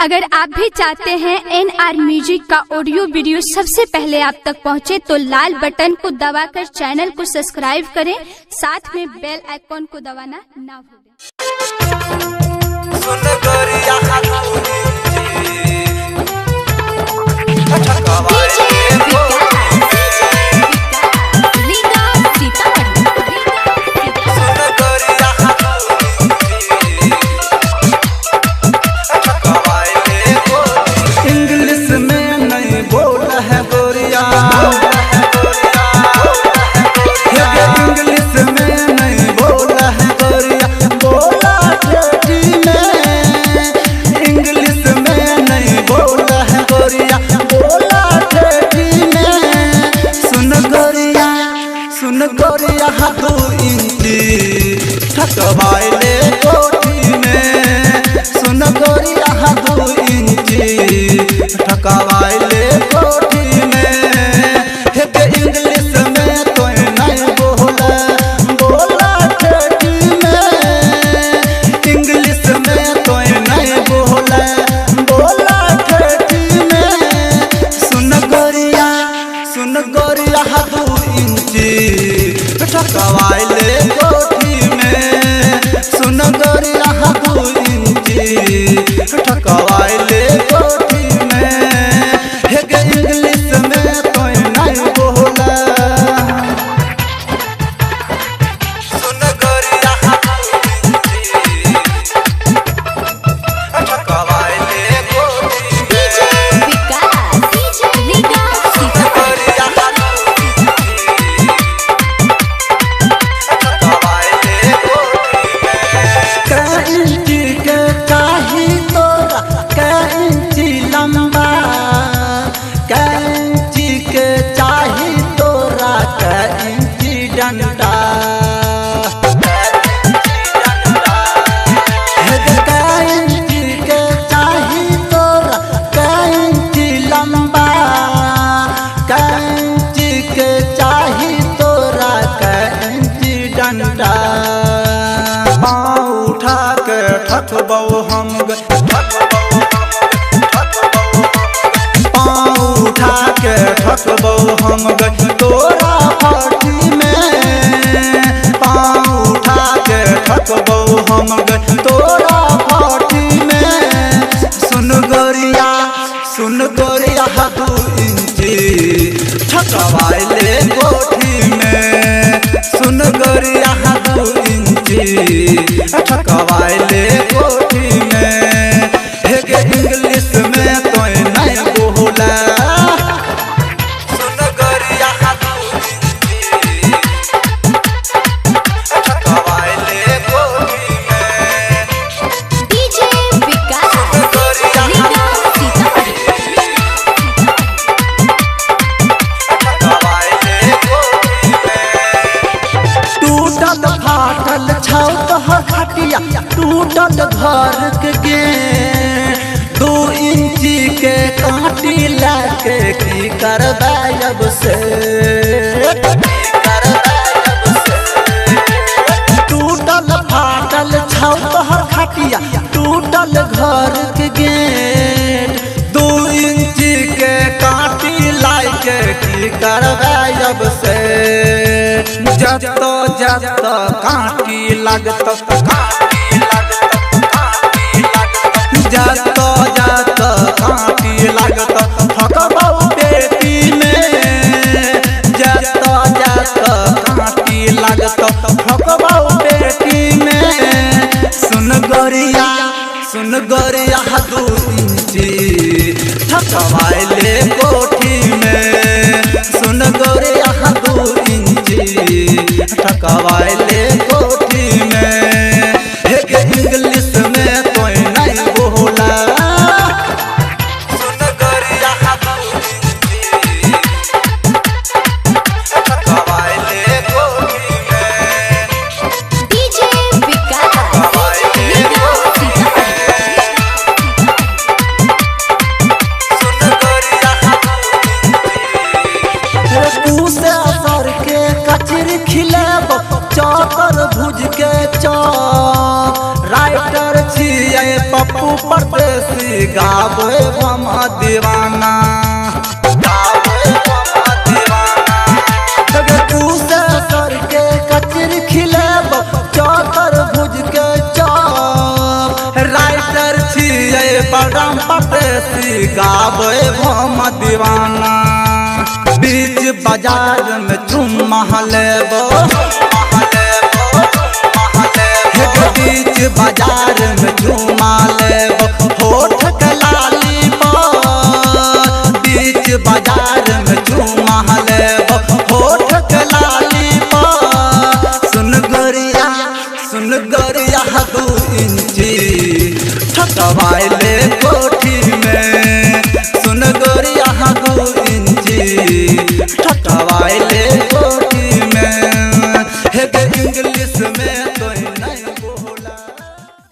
अगर आप भी चाहते हैं NR म्यूजिक का ऑडियो वीडियो सबसे पहले आप तक पहुंचे तो लाल बटन को दबाकर चैनल को सब्सक्राइब करें, साथ में बेल आइकॉन को दबाना ना भूलें। सुन गोरिया हाथू इंची ठकवाइले कोठी में, सुन गोरिया हाथू इंची ठकवाइले कोठी में। हे इंग्लिश में तो नहीं बोला ठेठी में, इंग्लिश में तो नहीं बोला ठेठी में। सुन गोरिया हाथू ठकवाइले कोठी में, सुन गोरिया हाथू इंची ठकवाइले कोठी में। हे इंग्लिश में तो नहीं बोला, सुन गोरिया हाथू इंची ठकवाइले कोठी में। डंडा कैंची के चाही तोरा, कैंची लंबा, कैंची के चाही तोरा, कैंची डंडा। पाँव उठा के ठकबौ हम पाँव उठा के ठकबौ हम तोरा पार्टी में, पाँव उठा के ठकबौ हम तोरा पार्टी में। सुन गोरिया हाथू इंची ठकवाइले कोठी में, सुन गोरिया हाथू इंची ठकवाइले कोठी में। हे इंग्लिश में तो नहीं बोला, फाटल छौ तोहर खटिया, टूटल घर के गे 2 इंची के काटी लाके की करबै अब से, टूटल फाटल छौ तोहर खटिया, टूटल घर के गेट 2 इंची के काटी लाके की करबै अब से। जत काटी लगत जत काटी लगत ठकबौ बेटी में, जत काटी लगत ठकबौ बेटी में। सुन गोरिया हाथू इंची ठकवाइले कोठी में, सुन गोरिया हाथू इंची ठकवाइले कोठी में। हे इंग्लिश में तो नहीं बोला, सुन गोरिया हाथू इंची ठकवाइले कोठी में। सुन गोरिया हाथू इंची सर के कचरी खिलेब चौक परदेसी गावे हम दीवाना तू से सर के कचर खिलेब चौतर भुज के चौप राइटर छिए बड़म परदेसी गावे हम दीवाना बीच बाजार में चुम्मा लेबो बीच बाजार में चुम्मा लेबो होठ के लाली पर बीच बाजार में चुम्मा लेबो होठ के लाली पर सुन गोरिया 2 इंची ठकवाइले